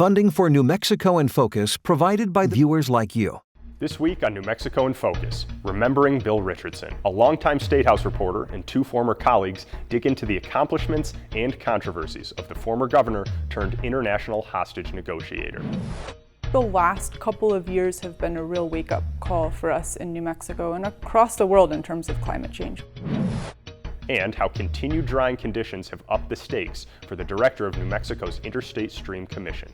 Funding for New Mexico in Focus provided by viewers like you. This week on New Mexico in Focus, remembering Bill Richardson. A longtime State House reporter and two former colleagues dig into the accomplishments and controversies of the former governor turned international hostage negotiator. The last couple of years have been a real wake-up call for us in New Mexico and across the world in terms of climate change. And how continued drying conditions have upped the stakes for the director of New Mexico's Interstate Stream Commission.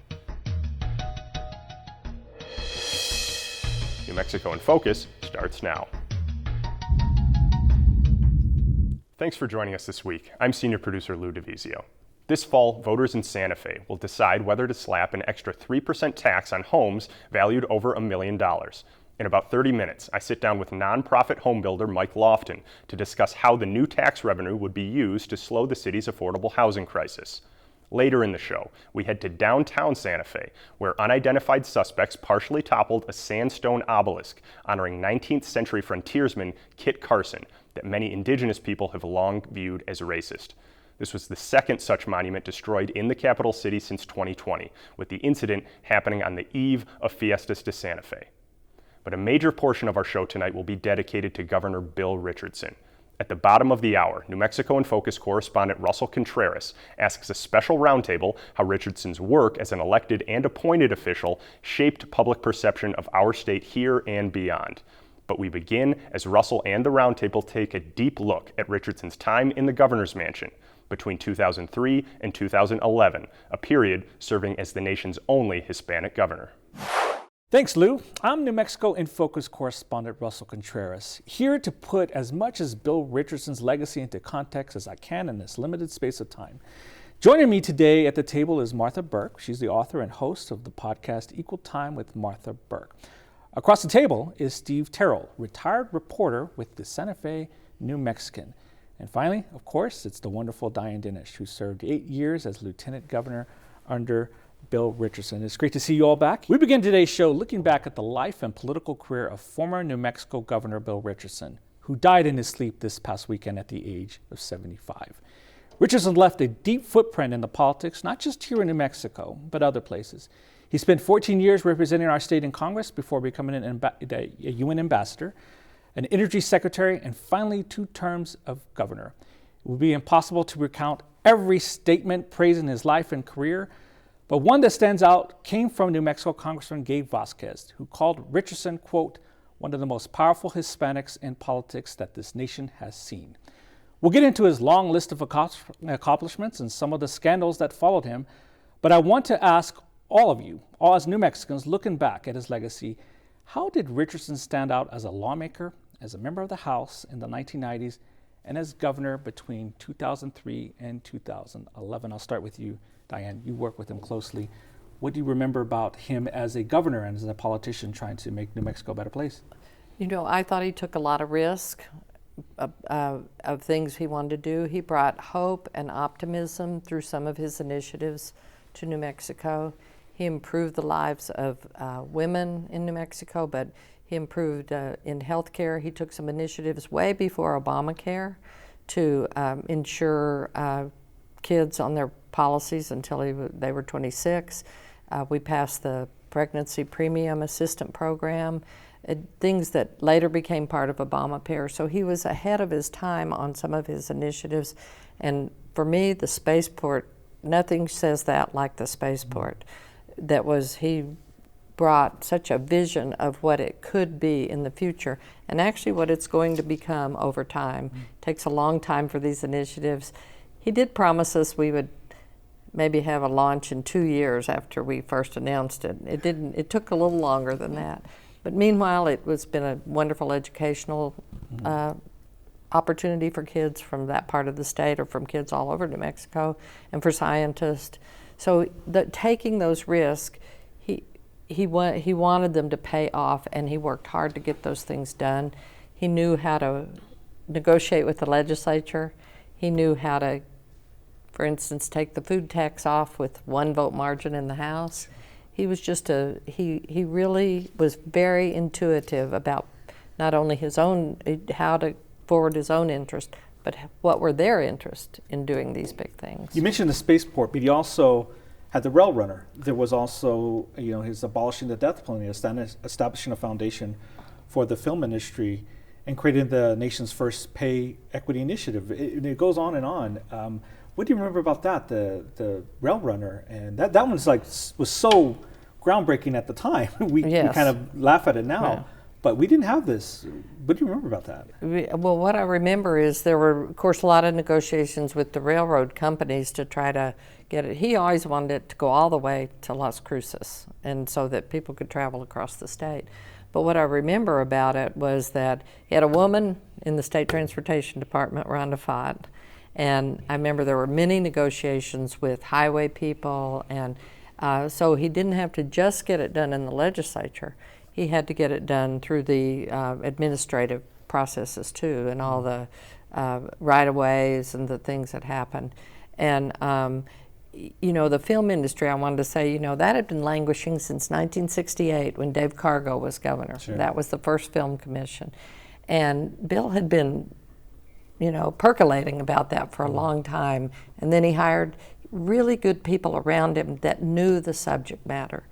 New Mexico in Focus starts now. Thanks for joining us this week. I'm senior producer Lou DeVizio. This fall, voters in Santa Fe will decide whether to slap an extra 3% tax on homes valued over $1 million. In about 30 minutes, I sit down with nonprofit homebuilder Mike Lofton to discuss how the new tax revenue would be used to slow the city's affordable housing crisis. Later in the show, we head to downtown Santa Fe, where unidentified suspects partially toppled a sandstone obelisk honoring 19th century frontiersman Kit Carson that many indigenous people have long viewed as racist. This was the second such monument destroyed in the capital city since 2020, with the incident happening on the eve of Fiestas de Santa Fe. But a major portion of our show tonight will be dedicated to Governor Bill Richardson. At the bottom of the hour, New Mexico in Focus correspondent Russell Contreras asks a special roundtable how Richardson's work as an elected and appointed official shaped public perception of our state here and beyond. But we begin as Russell and the roundtable take a deep look at Richardson's time in the governor's mansion between 2003 and 2011, a period serving as the nation's only Hispanic governor. Thanks, Lou. I'm New Mexico in Focus correspondent Russell Contreras, here to put as much as Bill Richardson's legacy into context as I can in this limited space of time. Joining me today at the table is Martha Burke. She's the author and host of the podcast Equal Time with Martha Burke. Across the table is Steve Terrell, retired reporter with the Santa Fe New Mexican. And finally, of course, it's the wonderful Diane Dinish, who served 8 years as lieutenant governor under Bill Richardson. It's great to see you all back. We begin today's show looking back at the life and political career of former New Mexico Governor Bill Richardson, who died in his sleep this past weekend at the age of 75. Richardson left a deep footprint in the politics, not just here in New Mexico, but other places. He spent 14 years representing our state in Congress before becoming a UN ambassador, an energy secretary, and finally 2 terms of governor. It would be impossible to recount every statement praising his life and career, but one that stands out came from New Mexico Congressman Gabe Vasquez, who called Richardson, quote, one of the most powerful Hispanics in politics that this nation has seen. We'll get into his long list of accomplishments and some of the scandals that followed him, but I want to ask all of you, all as New Mexicans looking back at his legacy, how did Richardson stand out as a lawmaker, as a member of the House in the 1990s, and as governor between 2003 and 2011? I'll start with you, Diane. You work with him closely. What do you remember about him as a governor and as a politician trying to make New Mexico a better place? You know, I thought he took a lot of risk of things he wanted to do. He brought hope and optimism through some of his initiatives to New Mexico. He improved the lives of women in New Mexico, but he improved in healthcare. He took some initiatives way before Obamacare to ensure kids on their policies until they were 26. We passed the pregnancy premium assistant program, things that later became part of Obamacare. So he was ahead of his time on some of his initiatives. And for me, the spaceport, nothing says that like the spaceport. He brought such a vision of what it could be in the future and actually what it's going to become over time. It takes a long time for these initiatives. He did promise us we would maybe have a launch in 2 years after we first announced it. It took a little longer than that. But meanwhile, been a wonderful educational opportunity for kids from that part of the state or from kids all over New Mexico and for scientists. So taking those risks, he wanted them to pay off, and he worked hard to get those things done. He knew how to negotiate with the legislature. He knew how to, for instance, take the food tax off with 1 vote margin in the House. He was just he really was very intuitive about not only his own, how to forward his own interest, but what were their interests in doing these big things. You mentioned the spaceport, but he also had the Rail Runner. There was also, his abolishing the death penalty, establishing a foundation for the film industry, and creating the nation's first pay equity initiative. It goes on and on. What do you remember about that, the Rail Runner? And that one's was so groundbreaking at the time. we kind of laugh at it now. Yeah. But we didn't have this. What do you remember about that? Well, what I remember is there were, of course, a lot of negotiations with the railroad companies to try to get it. He always wanted it to go all the way to Las Cruces, and so that people could travel across the state. But what I remember about it was that he had a woman in the State Transportation Department, Rhonda Fott, and I remember there were many negotiations with highway people, and so he didn't have to just get it done in the legislature. He had to get it done through the administrative processes too, and all the right-of-ways and the things that happened. And the film industry, I wanted to say, that had been languishing since 1968 when Dave Cargo was governor. Sure. That was the first film commission. And Bill had been, percolating about that for a long time. And then he hired really good people around him that knew the subject matter.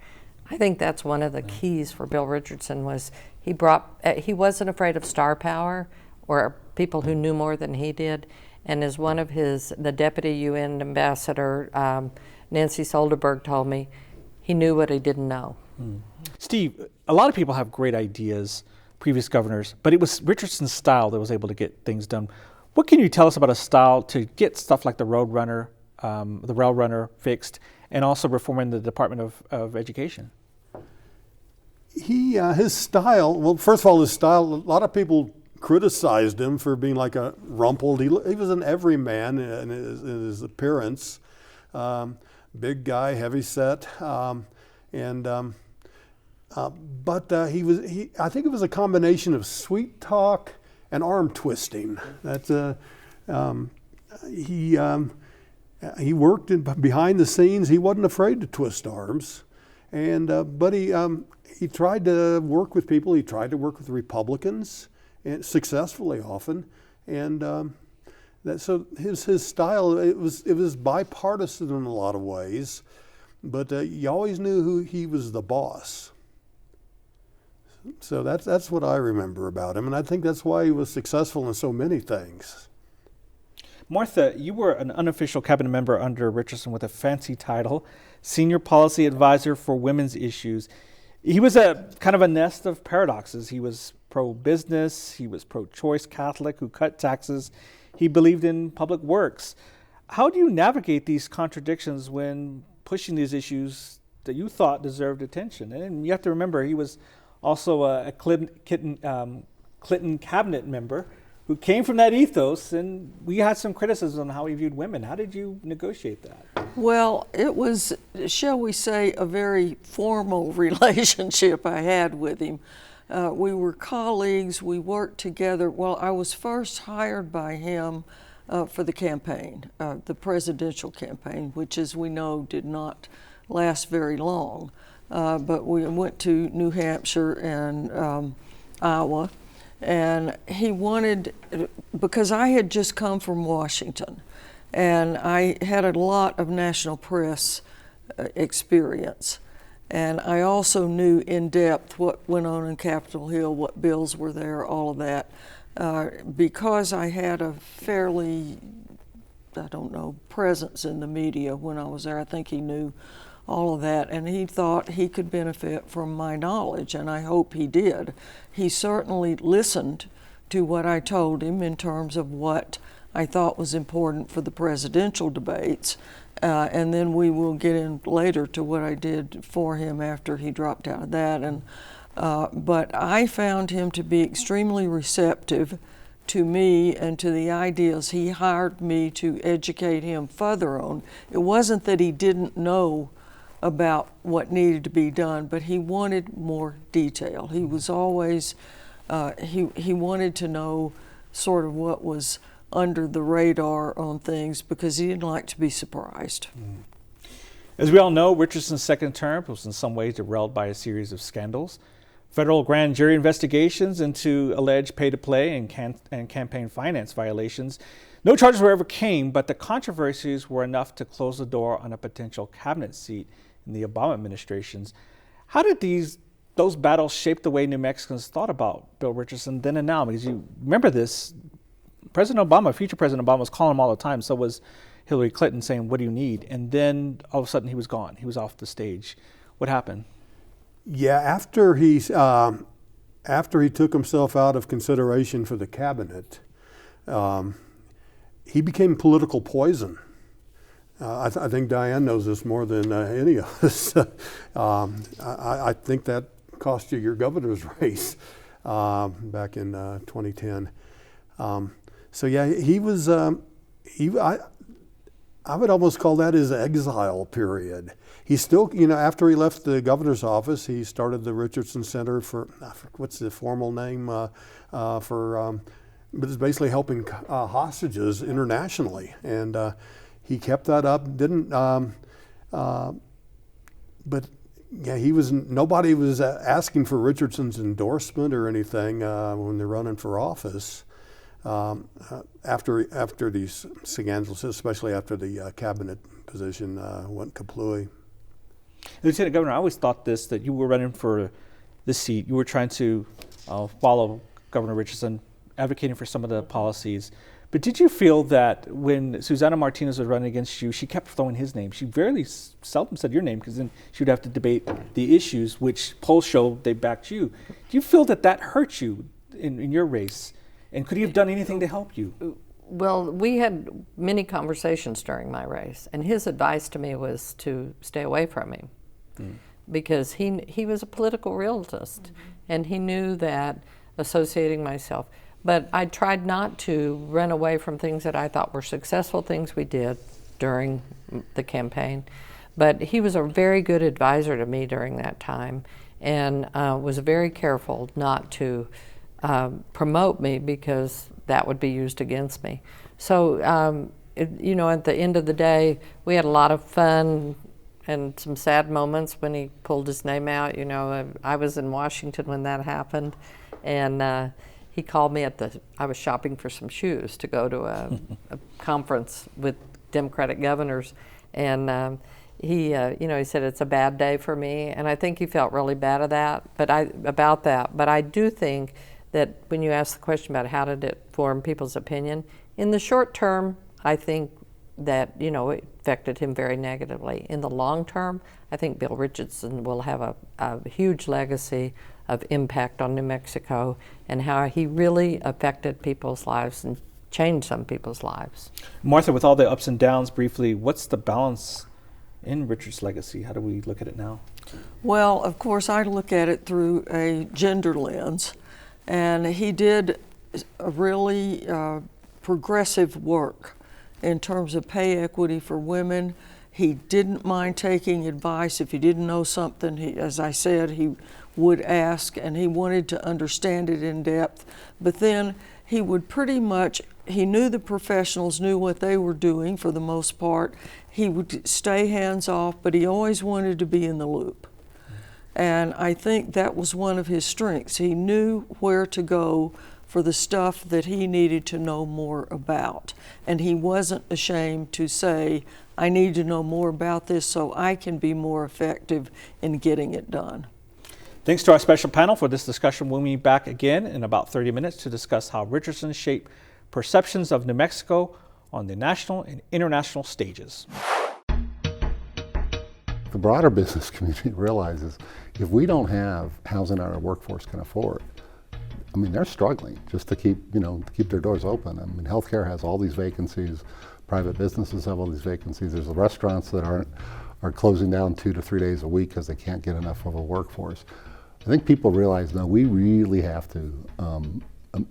I think that's one of the keys for Bill Richardson was he wasn't afraid of star power or people who knew more than he did. And as one of the deputy UN ambassador, Nancy Solderberg, told me, he knew what he didn't know. Steve, a lot of people have great ideas, previous governors, but it was Richardson's style that was able to get things done. What can you tell us about a style to get stuff like the Rail Runner fixed, and also reforming the Department of Education? His style, well, first of all, his style, a lot of people criticized him for being like a rumpled. He was an everyman in his appearance. Big guy, heavy set, but I think it was a combination of sweet talk and arm twisting. That's he worked behind the scenes. He wasn't afraid to twist arms, but he tried to work with people. He tried to work with Republicans, and successfully often, and so his style it was bipartisan in a lot of ways, but you always knew who he was the boss. So that's what I remember about him, and I think that's why he was successful in so many things. Martha, you were an unofficial cabinet member under Richardson with a fancy title, Senior Policy Advisor for Women's Issues. He was a kind of a nest of paradoxes. He was pro-business, he was pro-choice Catholic who cut taxes, he believed in public works. How do you navigate these contradictions when pushing these issues that you thought deserved attention? And you have to remember, he was also a Clinton cabinet member who came from that ethos, and we had some criticism on how he viewed women. How did you negotiate that? Well, it was, shall we say, a very formal relationship I had with him. We were colleagues, we worked together. Well, I was first hired by him for the campaign, the presidential campaign, which, as we know, did not last very long. But we went to New Hampshire and Iowa. And he wanted, because I had just come from Washington, and I had a lot of national press experience. And I also knew in depth what went on in Capitol Hill, what bills were there, all of that. Because I had a fairly, presence in the media when I was there, I think he knew all of that, and he thought he could benefit from my knowledge, and I hope he did. He certainly listened to what I told him in terms of what I thought was important for the presidential debates, and then we will get in later to what I did for him after he dropped out of that. And but I found him to be extremely receptive to me and to the ideas he hired me to educate him further on. It wasn't that he didn't know about what needed to be done, but he wanted more detail. He was always, he wanted to know sort of what was under the radar on things because he didn't like to be surprised. As we all know, Richardson's second term was in some ways derailed by a series of scandals. Federal grand jury investigations into alleged pay-to-play and campaign finance violations. No charges were ever came, but the controversies were enough to close the door on a potential cabinet seat in the Obama administrations. How did those battles shape the way New Mexicans thought about Bill Richardson then and now? Because you remember this, President Obama, future President Obama, was calling him all the time. So was Hillary Clinton, saying, "What do you need?" And then all of a sudden he was gone. He was off the stage. What happened? Yeah, after he took himself out of consideration for the cabinet, he became political poison. I think Diane knows this more than any of us. I think that cost you your governor's race back in 2010. So yeah, he was. I would almost call that his exile period. He still, after he left the governor's office, he started the Richardson Center for what's the formal name but it's basically helping hostages internationally, and he kept that up. But yeah, nobody was asking for Richardson's endorsement or anything when they're running for office. After these scandals, especially after the cabinet position went kaplooey. Lieutenant Governor, I always thought that you were running for this seat. You were trying to follow Governor Richardson, advocating for some of the policies. But did you feel that when Susana Martinez was running against you, she kept throwing his name? She seldom said your name, because then she would have to debate the issues, which polls show they backed you. Do you feel that hurt you in your race? And could he have done anything to help you? Well, we had many conversations during my race, and his advice to me was to stay away from him, because he was a political realist, and he knew that associating myself. But I tried not to run away from things that I thought were successful things we did during the campaign. But he was a very good advisor to me during that time, and was very careful not to promote me, because that would be used against me. So, at the end of the day, we had a lot of fun and some sad moments when he pulled his name out. I was in Washington when that happened, and he called me I was shopping for some shoes to go to a conference with Democratic governors, and he said it's a bad day for me, and I think he felt really bad about that. But I do think that when you ask the question about how did it form people's opinion, in the short term, I think that it affected him very negatively. In the long term, I think Bill Richardson will have a huge legacy of impact on New Mexico, and how he really affected people's lives and changed some people's lives. Martha, with all the ups and downs, briefly, what's the balance in Richard's legacy? How do we look at it now? Well, of course, I look at it through a gender lens, and he did a really progressive work in terms of pay equity for women. He didn't mind taking advice. If he didn't know something, as I said, he would ask, and he wanted to understand it in depth. But then he would he knew the professionals knew what they were doing for the most part. He would stay hands off, but he always wanted to be in the loop. And I think that was one of his strengths. He knew where to go for the stuff that he needed to know more about. And he wasn't ashamed to say, I need to know more about this so I can be more effective in getting it done. Thanks to our special panel for this discussion. We'll be back again in about 30 minutes to discuss how Richardson shaped perceptions of New Mexico on the national and international stages. The broader business community realizes if we don't have housing our workforce can afford, they're struggling just to keep their doors open. Healthcare has all these vacancies, private businesses have all these vacancies. There's the restaurants that are closing down 2 to 3 days a week because they can't get enough of a workforce. I think people realize now we really have to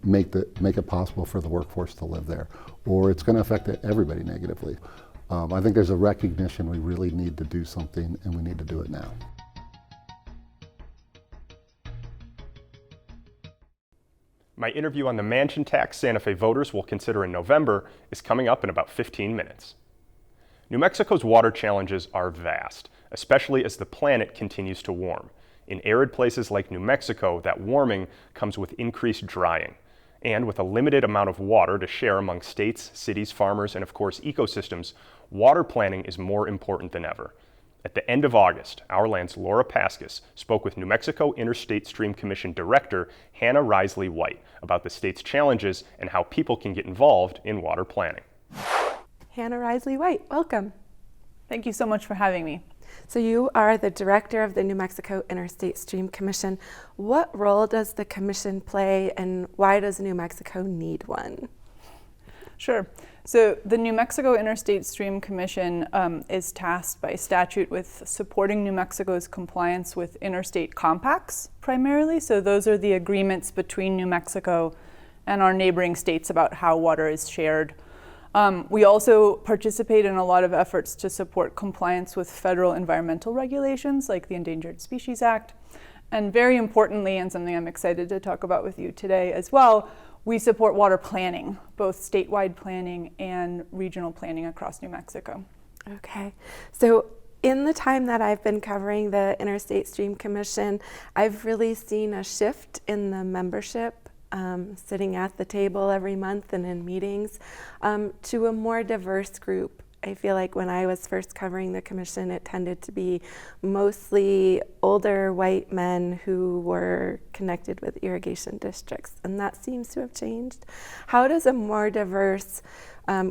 make it possible for the workforce to live there, or it's going to affect everybody negatively. I think there's a recognition we really need to do something, and we need to do it now. My interview on the mansion tax Santa Fe voters will consider in November is coming up in about 15 minutes. New Mexico's water challenges are vast, especially as the planet continues to warm. In arid places like New Mexico, that warming comes with increased drying. And with a limited amount of water to share among states, cities, farmers, and of course ecosystems, water planning is more important than ever. At the end of August, Our Land's Laura Paskus spoke with New Mexico Interstate Stream Commission Director Hannah Risley White about the state's challenges and how people can get involved in water planning. Hannah Risley White, welcome. Thank you so much for having me. So you are the director of the New Mexico Interstate Stream Commission. What role does the commission play, and why does New Mexico need one? Sure. So the New Mexico Interstate Stream Commission is tasked by statute with supporting New Mexico's compliance with interstate compacts primarily. So those are the agreements between New Mexico and our neighboring states about how water is shared. We also participate in a lot of efforts to support compliance with federal environmental regulations like the Endangered Species Act. And very importantly, and something I'm excited to talk about with you today as well, we support water planning, both statewide planning and regional planning across New Mexico. Okay, so in the time that I've been covering the Interstate Stream Commission, I've really seen a shift in the membership, sitting at the table every month and in meetings, to a more diverse group. I feel like when I was first covering the commission, it tended to be mostly older white men who were connected with irrigation districts, and that seems to have changed. How does a more diverse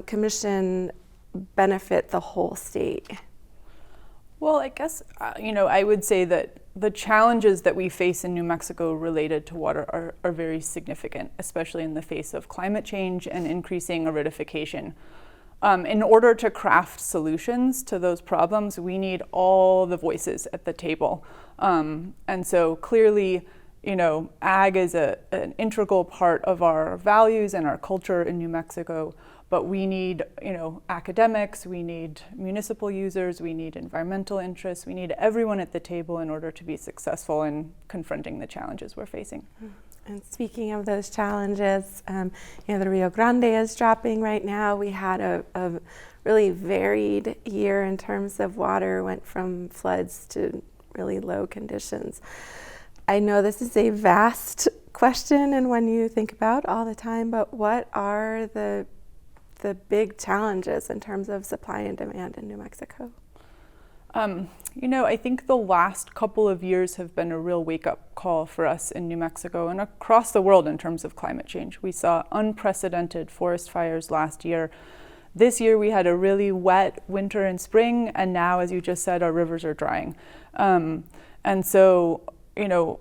commission benefit the whole state? Well, I guess, I would say that the challenges that we face in New Mexico related to water are very significant, especially in the face of climate change and increasing aridification. In order to craft solutions to those problems, we need all the voices at the table. And so clearly, ag is an integral part of our values and our culture in New Mexico, but we need, academics, we need municipal users, we need environmental interests, we need everyone at the table in order to be successful in confronting the challenges we're facing. And speaking of those challenges, the Rio Grande is dropping right now. We had a really varied year in terms of water, went from floods to really low conditions. I know this is a vast question and one you think about all the time, but what are the big challenges in terms of supply and demand in New Mexico? I think the last couple of years have been a real wake-up call for us in New Mexico and across the world in terms of climate change. We saw unprecedented forest fires last year. This year we had a really wet winter and spring, and now, as you just said, our rivers are drying. And so,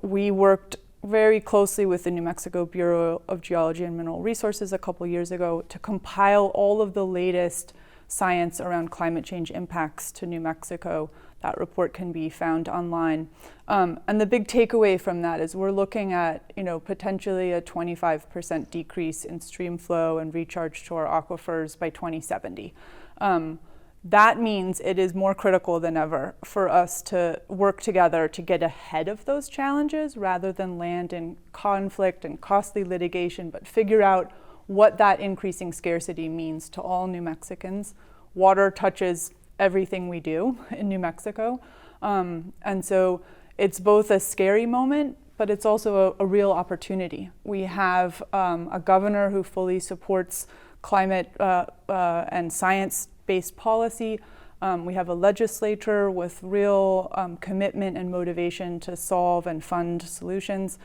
we worked very closely with the New Mexico Bureau of Geology and Mineral Resources a couple years ago to compile all of the latest science around climate change impacts to New Mexico. That report can be found online. And the big takeaway from that is we're looking at, potentially a 25% decrease in stream flow and recharge to our aquifers by 2070. That means it is more critical than ever for us to work together to get ahead of those challenges rather than land in conflict and costly litigation, but figure out what that increasing scarcity means to all New Mexicans. Water touches everything we do in New Mexico. And so it's both a scary moment, but it's also a real opportunity. We have a governor who fully supports climate and science-based policy. We have a legislature with real commitment and motivation to solve and fund solutions.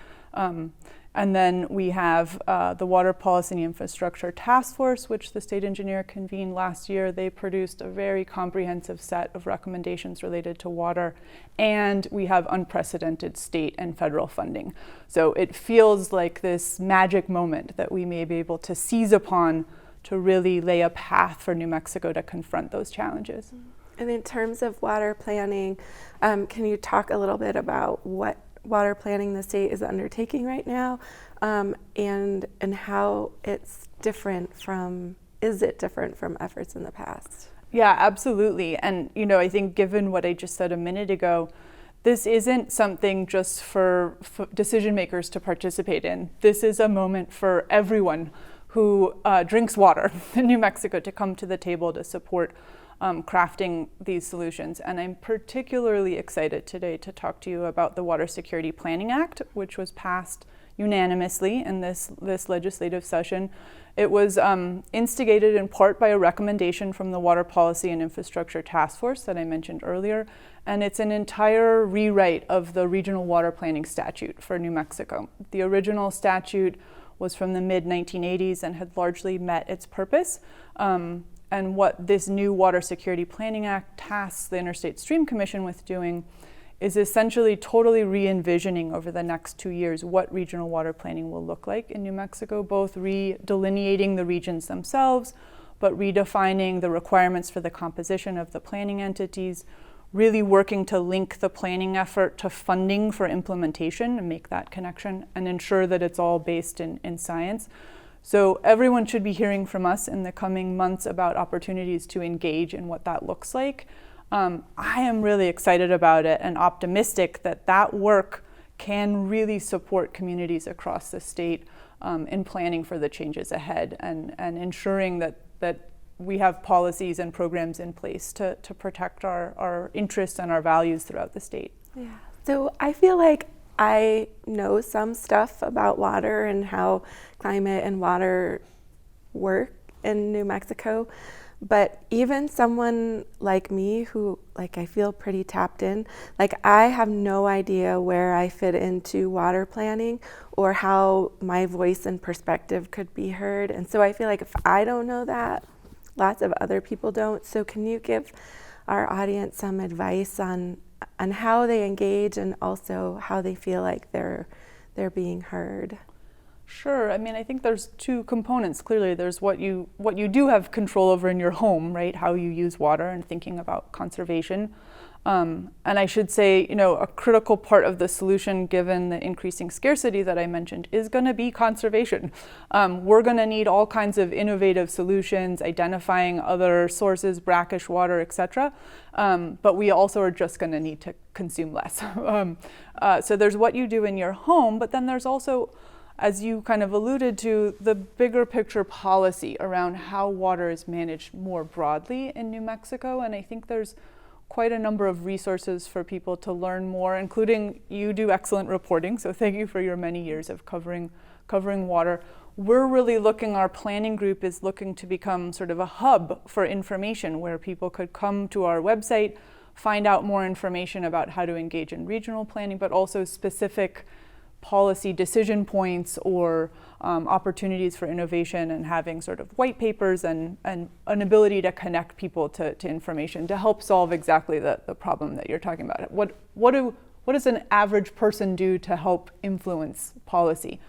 And then we have the Water Policy and Infrastructure Task Force, which the state engineer convened last year. They produced a very comprehensive set of recommendations related to water. And we have unprecedented state and federal funding. So it feels like this magic moment that we may be able to seize upon to really lay a path for New Mexico to confront those challenges. And in terms of water planning, can you talk a little bit about what water planning the state is undertaking right now, and how it's different from, is it different from efforts in the past? Yeah, absolutely. And I think given what I just said a minute ago, this isn't something just for decision makers to participate in. This is a moment for everyone who drinks water in New Mexico to come to the table to support crafting these solutions. And I'm particularly excited today to talk to you about the Water Security Planning Act, which was passed unanimously in this legislative session. It was instigated in part by a recommendation from the Water Policy and Infrastructure Task Force that I mentioned earlier, and it's an entire rewrite of the Regional Water Planning Statute for New Mexico. The original statute was from the mid-1980s and had largely met its purpose. And what this new Water Security Planning Act tasks the Interstate Stream Commission with doing is essentially totally re-envisioning over the next 2 years what regional water planning will look like in New Mexico, both redelineating the regions themselves, but redefining the requirements for the composition of the planning entities, really working to link the planning effort to funding for implementation and make that connection and ensure that it's all based in science. So everyone should be hearing from us in the coming months about opportunities to engage in what that looks like. I am really excited about it and optimistic that that work can really support communities across the state in planning for the changes ahead and ensuring that we have policies and programs in place to protect our interests and our values throughout the state. Yeah. So I feel like I know some stuff about water and how climate and water work in New Mexico. But even someone like me who, like, I feel pretty tapped in, like, I have no idea where I fit into water planning or how my voice and perspective could be heard. And so I feel like if I don't know that, lots of other people don't. So can you give our audience some advice on how they engage and also how they feel like they're being heard? Sure. I mean, I think there's two components. Clearly, there's what you do have control over in your home, right? How you use water and thinking about conservation. And I should say, a critical part of the solution, given the increasing scarcity that I mentioned, is going to be conservation. We're going to need all kinds of innovative solutions, identifying other sources, brackish water, etc. But we also are just going to need to consume less. So there's what you do in your home, but then there's also, as you kind of alluded to, the bigger picture policy around how water is managed more broadly in New Mexico. And I think there's quite a number of resources for people to learn more, including you do excellent reporting. So thank you for your many years of covering water. We're really our planning group is looking to become sort of a hub for information where people could come to our website, find out more information about how to engage in regional planning, but also specific policy decision points or opportunities for innovation, and having sort of white papers and an ability to connect people to information to help solve exactly the problem that you're talking about. What does an average person do to help influence policy?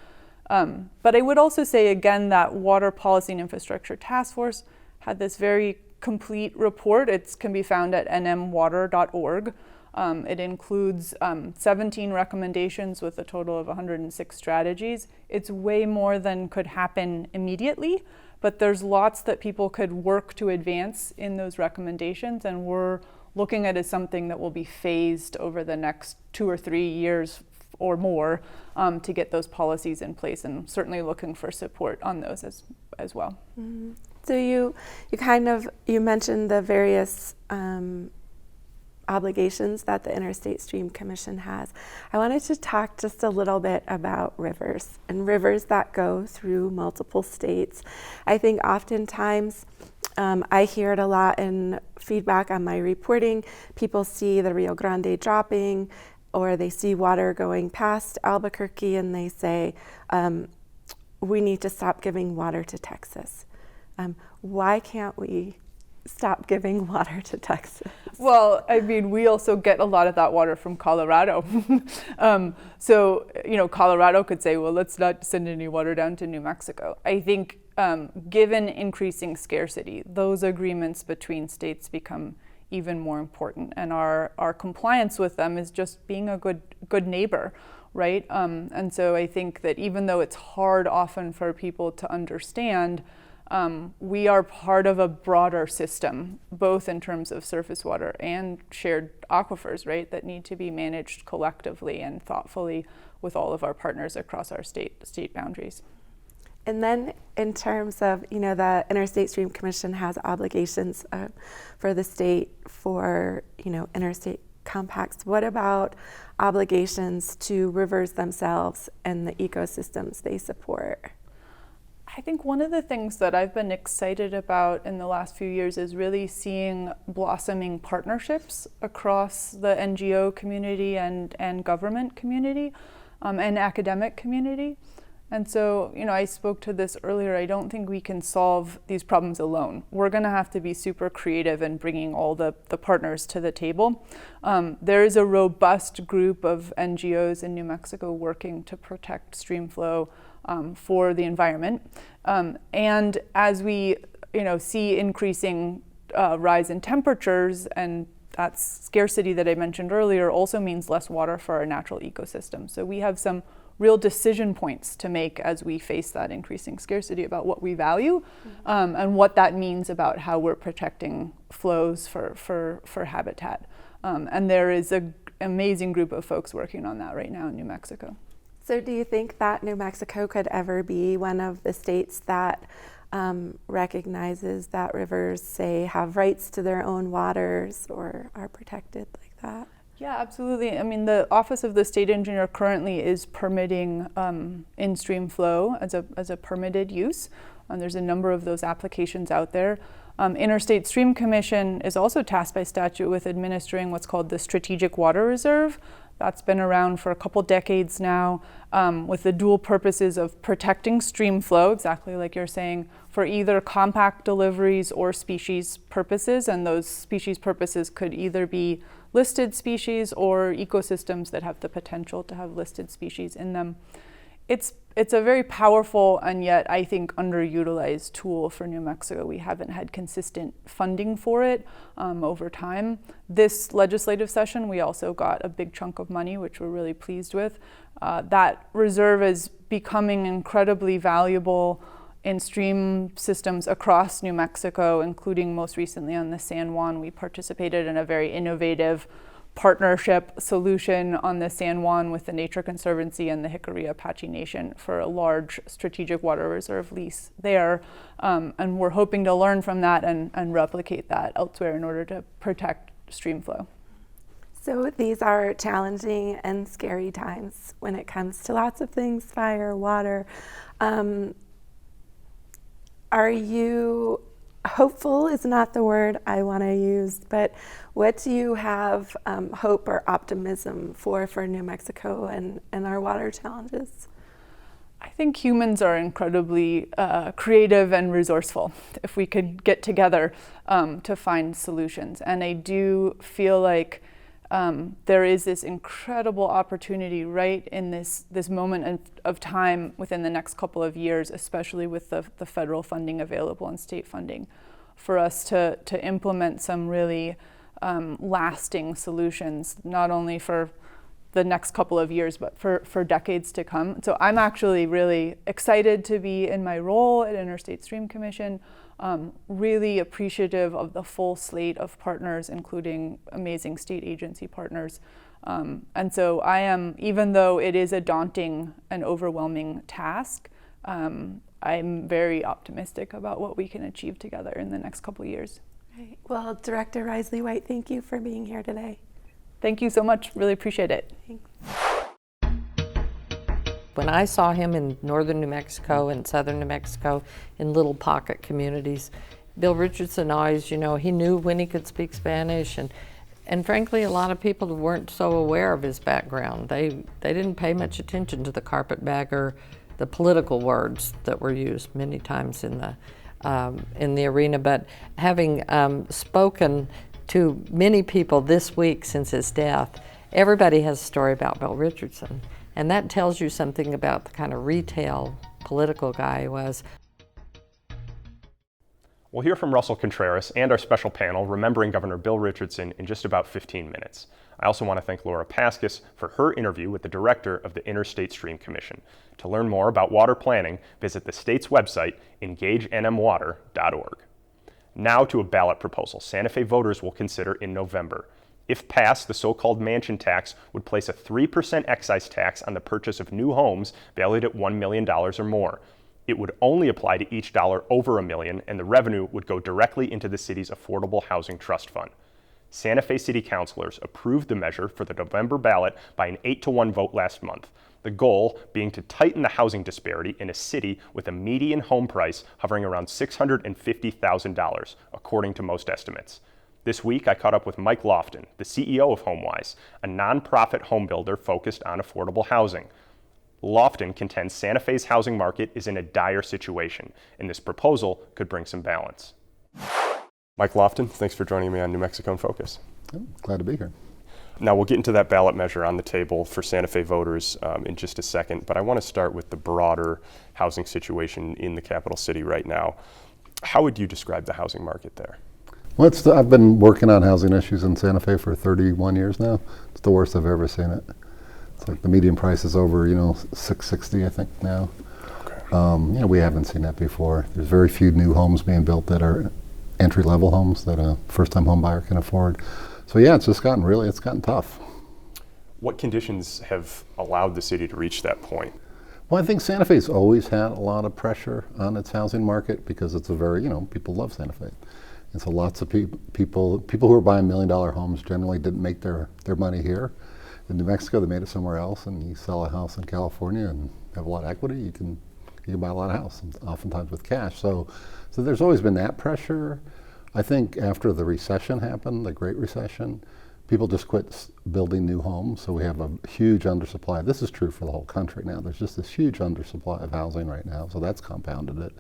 But I would also say, again, that Water Policy and Infrastructure Task Force had this very complete report. It can be found at nmwater.org. It includes 17 recommendations with a total of 106 strategies. It's way more than could happen immediately, but there's lots that people could work to advance in those recommendations, and we're looking at it as something that will be phased over the next 2 or 3 years or more to get those policies in place, and certainly looking for support on those as well. Mm-hmm. So you mentioned the various obligations that the Interstate Stream Commission has. I wanted to talk just a little bit about rivers and rivers that go through multiple states. I think oftentimes I hear it a lot in feedback on my reporting. People see the Rio Grande dropping, or they see water going past Albuquerque, and they say, we need to stop giving water to Texas. Why can't we stop giving water to Texas? Well, I mean, we also get a lot of that water from Colorado. So, Colorado could say, well, let's not send any water down to New Mexico. I think given increasing scarcity, those agreements between states become even more important, and our compliance with them is just being a good neighbor, right? And so I think that even though it's hard often for people to understand, we are part of a broader system, both in terms of surface water and shared aquifers, right, that need to be managed collectively and thoughtfully with all of our partners across our state boundaries. And then in terms of, the Interstate Stream Commission has obligations for the state for, interstate compacts. What about obligations to rivers themselves and the ecosystems they support? I think one of the things that I've been excited about in the last few years is really seeing blossoming partnerships across the NGO community and government community and academic community. And so, I spoke to this earlier, I don't think we can solve these problems alone. We're gonna have to be super creative in bringing all the partners to the table. There is a robust group of NGOs in New Mexico working to protect stream flow for the environment. And as we, see increasing rise in temperatures, and that scarcity that I mentioned earlier also means less water for our natural ecosystem. So we have some real decision points to make as we face that increasing scarcity about what we value, and what that means about how we're protecting flows for habitat. And there is an amazing group of folks working on that right now in New Mexico. So do you think that New Mexico could ever be one of the states that recognizes that rivers, say, have rights to their own waters or are protected like that? Yeah, absolutely. I mean, the Office of the State Engineer currently is permitting in-stream flow as a permitted use. There's a number of those applications out there. Interstate Stream Commission is also tasked by statute with administering what's called the Strategic Water Reserve. That's been around for a couple decades now, with the dual purposes of protecting stream flow, exactly like you're saying, for either compact deliveries or species purposes. And those species purposes could either be listed species or ecosystems that have the potential to have listed species in them. It's a very powerful and yet I think underutilized tool for New Mexico. We haven't had consistent funding for it over time. This legislative session, we also got a big chunk of money, which we're really pleased with. That reserve is becoming incredibly valuable in stream systems across New Mexico, including most recently on the San Juan. We participated in a very innovative partnership solution on the San Juan with the Nature Conservancy and the Hickory Apache Nation for a large strategic water reserve lease there. And we're hoping to learn from that and replicate that elsewhere in order to protect stream flow. So these are challenging and scary times when it comes to lots of things, fire, water. Are you hopeful is not the word I want to use, but what do you have hope or optimism for New Mexico and our water challenges? I think humans are incredibly creative and resourceful if we could get together to find solutions. And I do feel like there is this incredible opportunity right in this moment of time within the next couple of years, especially with the federal funding available and state funding, for us to implement some really lasting solutions, not only for the next couple of years, but for decades to come. So I'm actually really excited to be in my role at Interstate Stream Commission, really appreciative of the full slate of partners, including amazing state agency partners. And so I am, even though it is a daunting and overwhelming task, I'm very optimistic about what we can achieve together in the next couple of years. Right. Well, Director Risley-White, thank you for being here today. Thank you so much. Really appreciate it. Thanks. When I saw him in northern New Mexico and southern New Mexico in little pocket communities, Bill Richardson always, he knew when he could speak Spanish, and frankly, a lot of people weren't so aware of his background. They didn't pay much attention to the carpetbagger, the political words that were used many times in the arena. But having spoken to many people this week since his death, everybody has a story about Bill Richardson. And that tells you something about the kind of retail political guy he was. We'll hear from Russell Contreras and our special panel remembering Governor Bill Richardson in just about 15 minutes. I also want to thank Laura Paskus for her interview with the director of the Interstate Stream Commission. To learn more about water planning, visit the state's website, engagenmwater.org. Now to a ballot proposal Santa Fe voters will consider in November. If passed, the so-called mansion tax would place a 3% excise tax on the purchase of new homes valued at $1 million or more. It would only apply to each dollar over $1 million, and the revenue would go directly into the city's Affordable Housing Trust Fund. Santa Fe City Councilors approved the measure for the November ballot by an 8-1 vote last month. The goal being to tighten the housing disparity in a city with a median home price hovering around $650,000, according to most estimates. This week, I caught up with Mike Lofton, the CEO of HomeWise, a nonprofit home builder focused on affordable housing. Lofton contends Santa Fe's housing market is in a dire situation, and this proposal could bring some balance. Mike Lofton, thanks for joining me on New Mexico in Focus. Glad to be here. Now, we'll get into that ballot measure on the table for Santa Fe voters in just a second, but I want to start with the broader housing situation in the capital city right now. How would you describe the housing market there? Well, I've been working on housing issues in Santa Fe for 31 years now. It's the worst I've ever seen it. It's like the median price is over, $660, I think now. Okay. We haven't seen that before. There's very few new homes being built that are entry-level homes that a first-time home buyer can afford. So yeah, it's gotten tough. What conditions have allowed the city to reach that point? Well, I think Santa Fe's always had a lot of pressure on its housing market because it's a very, people love Santa Fe. And so lots of people who are buying $1 million homes generally didn't make their money here. In New Mexico, they made it somewhere else, and you sell a house in California and have a lot of equity, you can buy a lot of house, oftentimes with cash. So there's always been that pressure. I think after the recession happened, the Great Recession, people just quit building new homes, so we have a huge undersupply. This is true for the whole country now. There's just this huge undersupply of housing right now, so that's compounded it.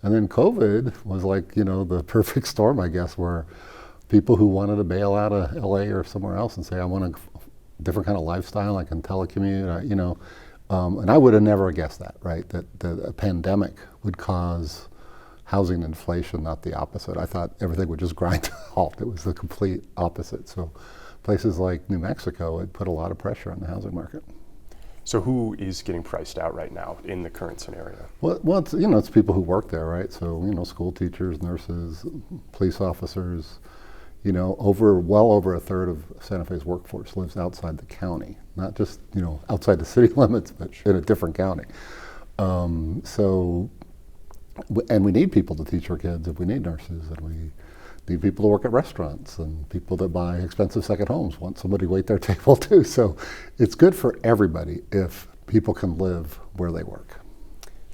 And then COVID was like, the perfect storm, I guess, where people who wanted to bail out of LA or somewhere else and say, I want a different kind of lifestyle, I can telecommute, and I would have never guessed that, right? That a pandemic would cause housing inflation, not the opposite. I thought everything would just grind to a halt. It was the complete opposite. So places like New Mexico, it put a lot of pressure on the housing market. So who is getting priced out right now in the current scenario? Well, it's people who work there, right? So, school teachers, nurses, police officers, well over a third of Santa Fe's workforce lives outside the county, not just, outside the city limits, but in a different county. And we need people to teach our kids, and we need nurses, and we need people to work at restaurants, and people that buy expensive second homes want somebody to wait their table too. So it's good for everybody if people can live where they work.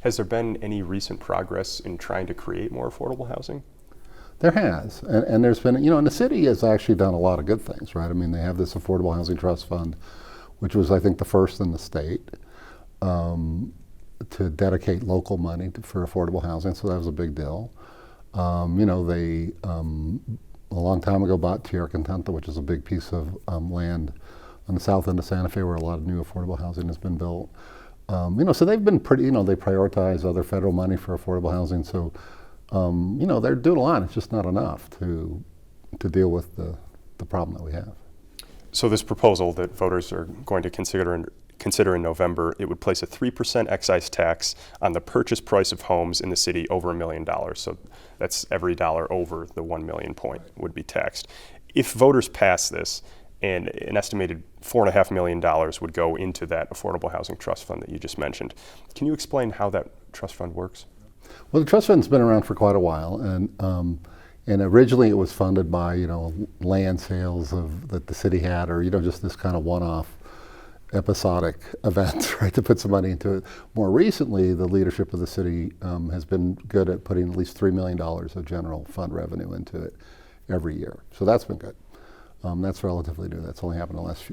Has there been any recent progress in trying to create more affordable housing? There has, and there's been, and the city has actually done a lot of good things, right? I mean, they have this Affordable Housing Trust Fund, which was, I think, the first in the state to dedicate local money for affordable housing, so that was a big deal. They a long time ago bought Tierra Contenta, which is a big piece of land on the south end of Santa Fe where a lot of new affordable housing has been built. So they've been pretty, they prioritize other federal money for affordable housing. So, they're doing a lot. It's just not enough to deal with the problem that we have. So this proposal that voters are going to consider in November, it would place a 3% excise tax on the purchase price of homes in the city over $1 million. So that's every dollar over the 1 million point would be taxed. If voters pass this, and an estimated $4.5 million would go into that Affordable Housing Trust Fund that you just mentioned. Can you explain how that trust fund works? Well, the trust fund's been around for quite a while, and originally it was funded by land sales that the city had, or just this kind of one-off episodic events, right, to put some money into it. More recently, the leadership of the city has been good at putting at least $3 million of general fund revenue into it every year. So that's been good. That's relatively new. That's only happened in the last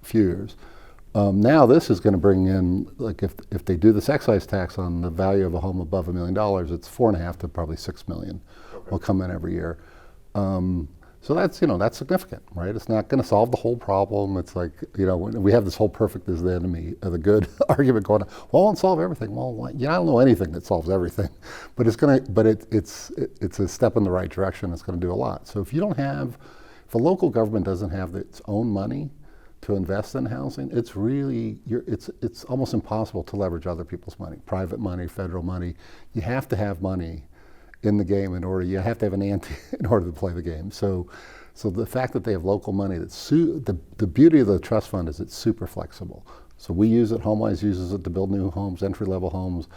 few years. Now this is going to bring in, like if they do this excise tax on the value of a home above $1 million, it's $4.5 to probably $6 million will come in every year. So that's significant, right? It's not going to solve the whole problem. It's like, we have this whole perfect is the enemy of the good argument going on. Well, it won't solve everything. Well, I don't know anything that solves everything, but it's a step in the right direction. It's going to do a lot. So if a local government doesn't have its own money to invest in housing, it's really, it's almost impossible to leverage other people's money, private money, federal money. You have to have money in the game you have to have an ante in order to play the game. So the fact that they have local money, the beauty of the trust fund is it's super flexible. So we use it, HomeWise uses it to build new homes, entry-level homes.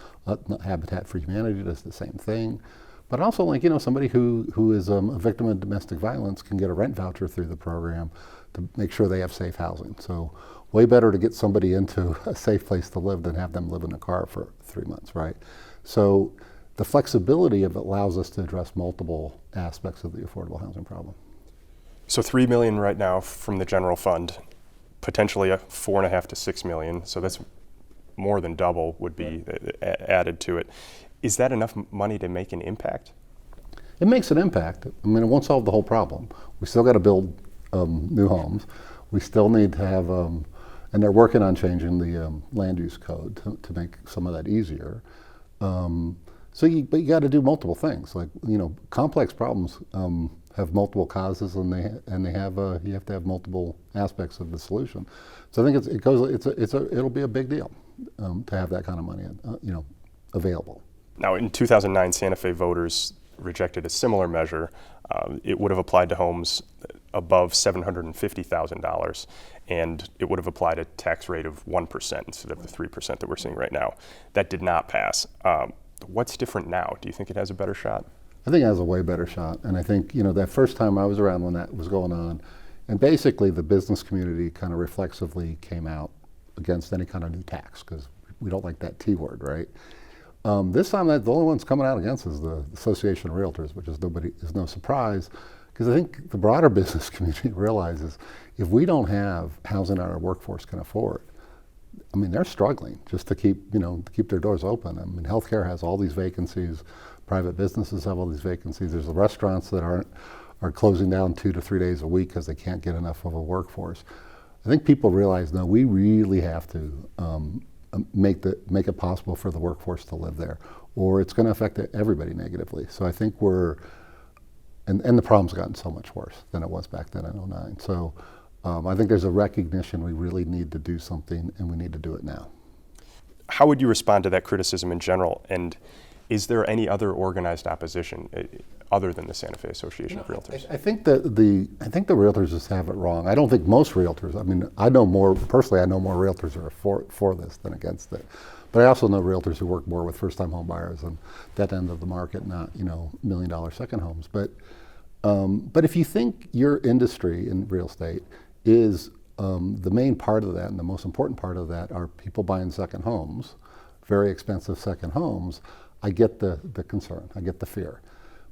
Habitat for Humanity does the same thing. But also, like, you know, somebody who is a victim of domestic violence can get a rent voucher through the program to make sure they have safe housing. So way better to get somebody into a safe place to live than have them live in a car for 3 months, right? So the flexibility of it allows us to address multiple aspects of the affordable housing problem. So $3 million right now from the general fund, potentially $4.5 to $6 million. So that's more than double would be added to it. Is that enough money to make an impact? It makes an impact. I mean, it won't solve the whole problem. We still got to build new homes. We still need to have, and they're working on changing the land use code to make some of that easier. But you got to do multiple things. Like, you know, complex problems have multiple causes, and they have you have to have multiple aspects of the solution. So I think it'll be a big deal to have that kind of money, you know, available. Now, in 2009, Santa Fe voters rejected a similar measure. It would have applied to homes above $750,000, and it would have applied a tax rate of 1% instead of the 3% that we're seeing right now. That did not pass. What's different now? Do you think it has a better shot? I think it has a way better shot. And I think, you know, that first time I was around when that was going on, and basically the business community kind of reflexively came out against any kind of new tax, because we don't like that T word, right? This time, the only ones coming out against is the Association of Realtors, which is no surprise, because I think the broader business community realizes if we don't have housing our workforce can afford, I mean, they're struggling just to keep their doors open. I mean, healthcare has all these vacancies, private businesses have all these vacancies. There's the restaurants that are closing down 2 to 3 days a week because they can't get enough of a workforce. I think people realize, no, we really have to make it possible for the workforce to live there, or it's going to affect everybody negatively. So I think and the problem's gotten so much worse than it was back then in 2009. So I think there's a recognition we really need to do something, and we need to do it now. How would you respond to that criticism in general? And is there any other organized opposition other than the Santa Fe Association of Realtors? I think that the realtors just have it wrong. I don't think most realtors. I mean, I know more realtors are for this than against it. But I also know realtors who work more with first-time home buyers and that end of the market, not, you know, $1 million second homes. But if you think your industry in real estate is the main part of that, and the most important part of that are people buying second homes, very expensive second homes, I get the concern, I get the fear.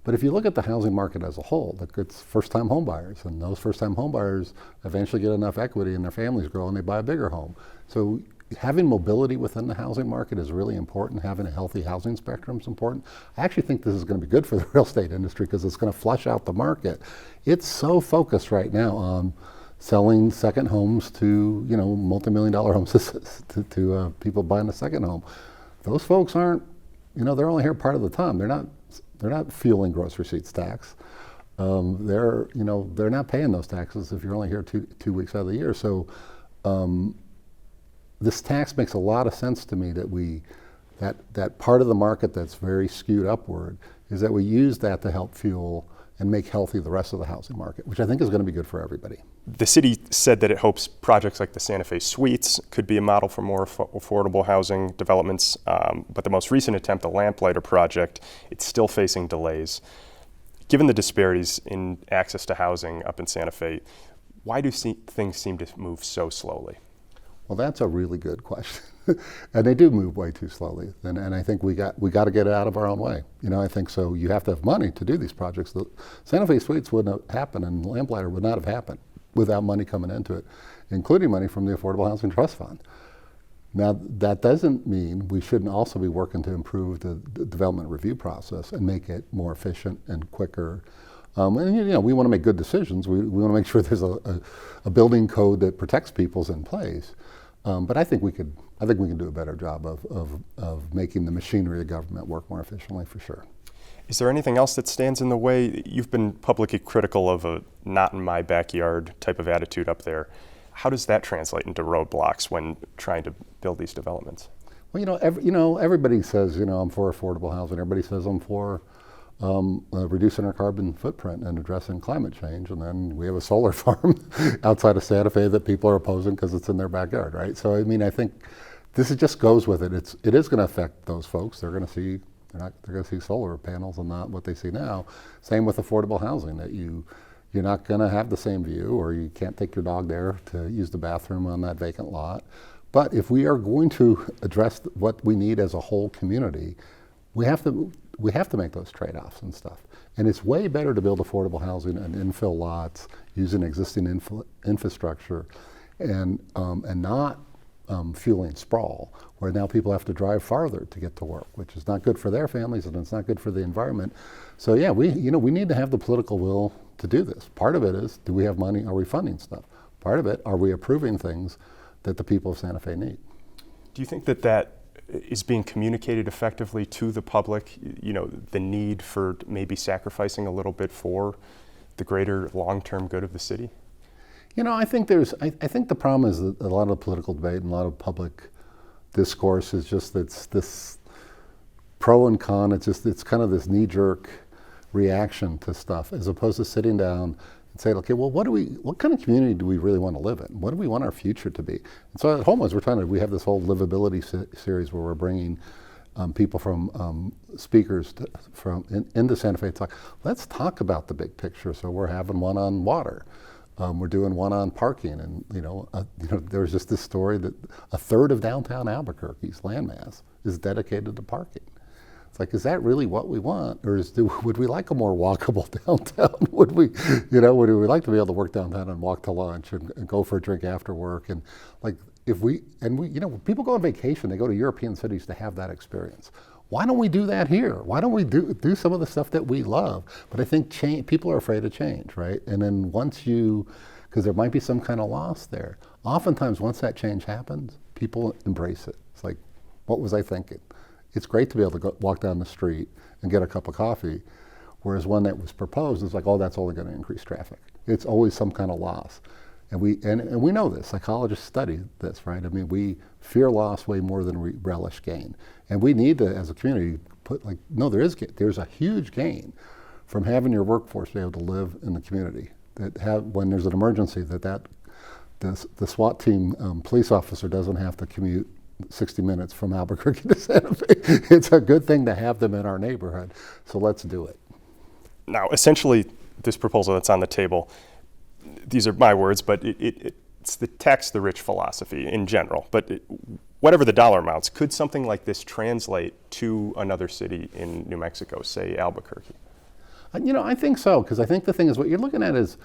But if you look at the housing market as a whole, it's first-time home buyers, and those first-time home buyers eventually get enough equity and their families grow and they buy a bigger home. So having mobility within the housing market is really important. Having a healthy housing spectrum is important. I actually think this is going to be good for the real estate industry because it's going to flush out the market. It's so focused right now on selling second homes to, you know, multi-million-dollar homes to people buying a second home. Those folks aren't, you know, they're only here part of the time. They're not fueling gross receipts tax. They're not paying those taxes if you're only here two weeks out of the year. So this tax makes a lot of sense to me that part of the market that's very skewed upward is that we use that to help fuel and make healthy the rest of the housing market, which I think is going to be good for everybody. The city said that it hopes projects like the Santa Fe Suites could be a model for more affordable housing developments, but the most recent attempt, the Lamplighter project, it's still facing delays. Given the disparities in access to housing up in Santa Fe, why do things seem to move so slowly? Well, that's a really good question. And they do move way too slowly. And I think we got to get it out of our own way. You know, I think so. You have to have money to do these projects. The Santa Fe Suites wouldn't have happened, and Lamplighter would not have happened without money coming into it, including money from the Affordable Housing Trust Fund. Now, that doesn't mean we shouldn't also be working to improve the development review process and make it more efficient and quicker. And, you know, we want to make good decisions. We want to make sure there's a building code that protects people's in place. But I think we can do a better job of making the machinery of government work more efficiently, for sure. Is there anything else that stands in the way? You've been publicly critical of a not in my backyard type of attitude up there. How does that translate into roadblocks when trying to build these developments? Well, everybody says, I'm for affordable housing. Everybody says I'm for reducing our carbon footprint and addressing climate change. And then we have a solar farm outside of Santa Fe that people are opposing because it's in their backyard, right? So I mean, I think this just goes with it. It is going to affect those folks. They're going to see solar panels and not what they see now. Same with affordable housing, that you're not going to have the same view, or you can't take your dog there to use the bathroom on that vacant lot. But if we are going to address what we need as a whole community, we have to make those trade-offs and stuff. And it's way better to build affordable housing and infill lots using existing infrastructure and not fueling sprawl, where now people have to drive farther to get to work, which is not good for their families and it's not good for the environment. So yeah, we need to have the political will to do this. Part of it is, do we have money? Are we funding stuff? Part of it, are we approving things that the people of Santa Fe need? Do you think that is being communicated effectively to the public? The need for maybe sacrificing a little bit for the greater long-term good of the city? I think the problem is that a lot of political debate and a lot of public discourse is just this pro and con. It's kind of this knee-jerk reaction to stuff, as opposed to sitting down and say, okay, well, what kind of community do we really want to live in? What do we want our future to be? And so at Homelands, we have this whole livability series where we're bringing people from speakers into Santa Fe to talk. Let's talk about the big picture. So we're having one on water. We're doing one on parking, and there's just this story that a third of downtown Albuquerque's landmass is dedicated to parking. It's like, is that really what we want, or would we like a more walkable downtown? Would we like to be able to work downtown and walk to lunch and go for a drink after work? And like, when people go on vacation, they go to European cities to have that experience. Why don't we do that here? Why don't we do some of the stuff that we love? But I think people are afraid of change, right? And then because there might be some kind of loss there. Oftentimes, once that change happens, people embrace it. It's like, what was I thinking? It's great to be able to walk down the street and get a cup of coffee, whereas one that was proposed is like, oh, that's only going to increase traffic. It's always some kind of loss. And we know this. Psychologists study this, right? I mean, we fear loss way more than we relish gain. And we need to, as a community, there's a huge gain from having your workforce be able to live in the community. When there's an emergency, the SWAT team police officer doesn't have to commute 60 minutes from Albuquerque to Santa Fe. It's a good thing to have them in our neighborhood. So let's do it. Now, essentially, this proposal that's on the table, these are my words, but it's the tax the rich philosophy in general. But whatever the dollar amounts, could something like this translate to another city in New Mexico, say Albuquerque? I think so, because I think the thing is, what you're looking at is,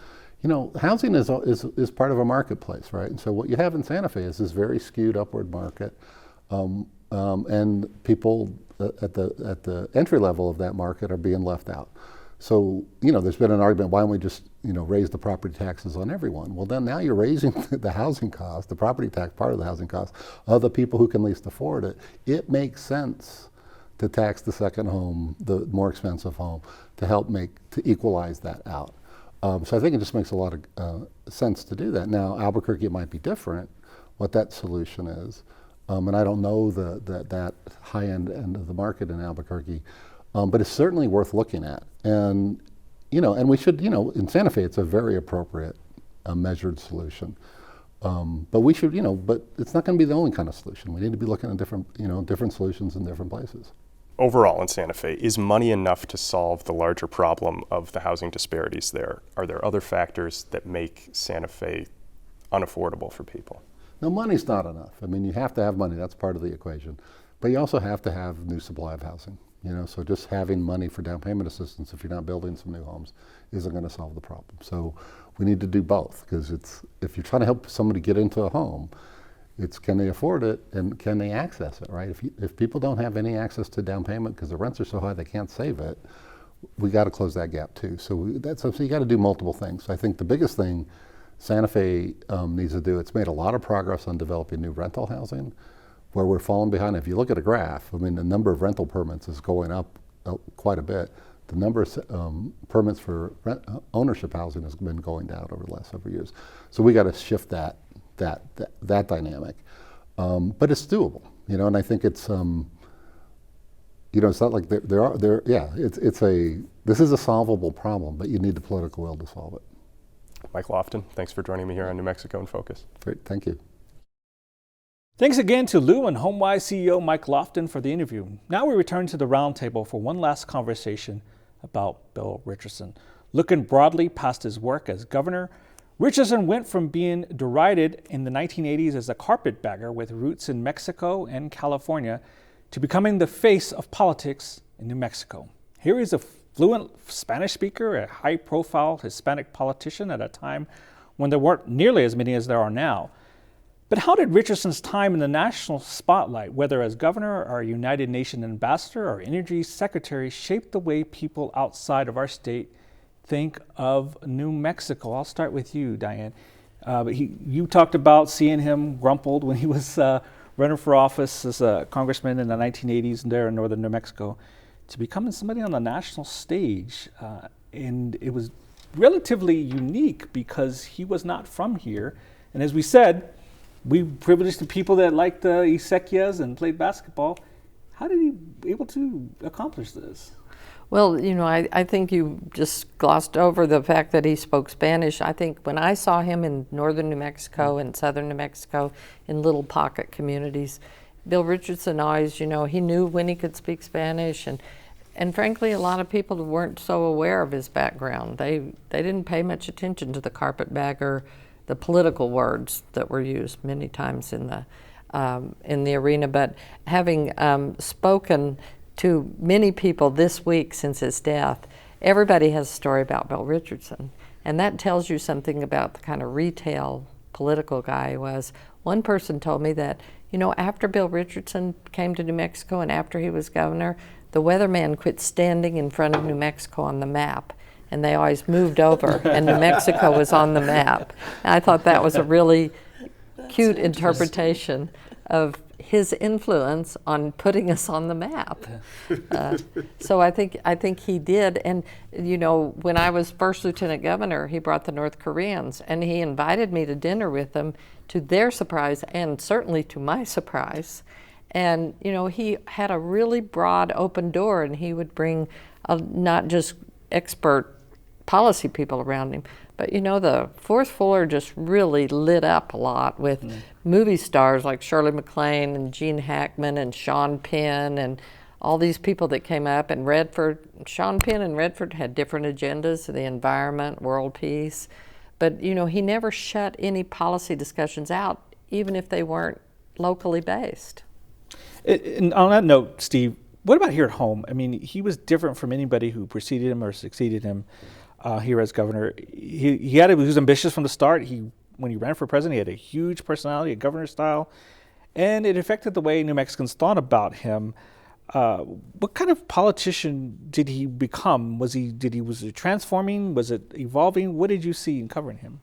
housing is part of a marketplace, right? And so what you have in Santa Fe is this very skewed upward market, and people at the entry level of that market are being left out. So, there's been an argument, why don't we just, raise the property taxes on everyone? Well, then now you're raising the housing cost, the property tax part of the housing cost, of the people who can least afford it. It makes sense to tax the second home, the more expensive home, to equalize that out. So I think it just makes a lot of sense to do that. Now, Albuquerque might be different, what that solution is. And I don't know that high-end of the market in Albuquerque. But it's certainly worth looking at, and we should, in Santa Fe, it's a very appropriate, measured solution. But we should, but it's not going to be the only kind of solution. We need to be looking at different solutions in different places. Overall, in Santa Fe, is money enough to solve the larger problem of the housing disparities there? Are there other factors that make Santa Fe unaffordable for people? No, money's not enough. I mean, you have to have money. That's part of the equation. But you also have to have new supply of housing. So just having money for down payment assistance, if you're not building some new homes, isn't going to solve the problem. So we need to do both, because if you're trying to help somebody get into a home, it's can they afford it and can they access it, right? If people don't have any access to down payment because the rents are so high they can't save it, we got to close that gap too. So you got to do multiple things. I think the biggest thing Santa Fe needs to do, it's made a lot of progress on developing new rental housing. Where we're falling behind, if you look at a graph, I mean, the number of rental permits is going up quite a bit. The number of permits for ownership housing has been going down over the last several years. So we got to shift that dynamic. But it's doable, and I think it's You know, it's not like this is a solvable problem, but you need the political will to solve it. Mike Lofton, thanks for joining me here on New Mexico in Focus. Great, thank you. Thanks again to Lou and HomeWise CEO Mike Lofton for the interview. Now we return to the roundtable for one last conversation about Bill Richardson. Looking broadly past his work as governor, Richardson went from being derided in the 1980s as a carpetbagger with roots in Mexico and California to becoming the face of politics in New Mexico. Here he's a fluent Spanish speaker, a high-profile Hispanic politician at a time when there weren't nearly as many as there are now. But how did Richardson's time in the national spotlight, whether as governor or United Nations ambassador or energy secretary, shape the way people outside of our state think of New Mexico? I'll start with you, Diane. You talked about seeing him grumpled when he was running for office as a congressman in the 1980s there in northern New Mexico, to becoming somebody on the national stage. And it was relatively unique because he was not from here. And as we said, we privileged the people that liked Isequias and played basketball. How did he be able to accomplish this? Well, you know, I think you just glossed over the fact that he spoke Spanish. I think when I saw him in northern New Mexico and southern New Mexico in little pocket communities, Bill Richardson always, you know, he knew when he could speak Spanish, and frankly, a lot of people weren't so aware of his background. They didn't pay much attention to the carpetbagger, the political words that were used many times in the arena. But having spoken to many people this week since his death, everybody has a story about Bill Richardson. And that tells you something about the kind of retail political guy he was. One person told me that, you know, after Bill Richardson came to New Mexico and after he was governor, the weatherman quit standing in front of New Mexico on the map. And they always moved over, and New Mexico was on the map. And I thought that was a really cute interpretation of his influence on putting us on the map. So I think he did. And you know, when I was first lieutenant governor, he brought the North Koreans, and he invited me to dinner with them, to their surprise and certainly to my surprise. And you know, he had a really broad open door, and he would bring not just expert policy people around him, but you know, the fourth floor just really lit up a lot with movie stars like Shirley MacLaine and Gene Hackman and Sean Penn and all these people that came up. And Sean Penn and Redford had different agendas, the environment, world peace, but you know, he never shut any policy discussions out, even if they weren't locally based. And on that note, Steve, what about here at home? I mean, he was different from anybody who preceded him or succeeded him here as governor. He was ambitious from the start. When he ran for president, he had a huge personality, a governor style, and it affected the way New Mexicans thought about him. What kind of politician did he become? Was it transforming? Was it evolving? What did you see in covering him?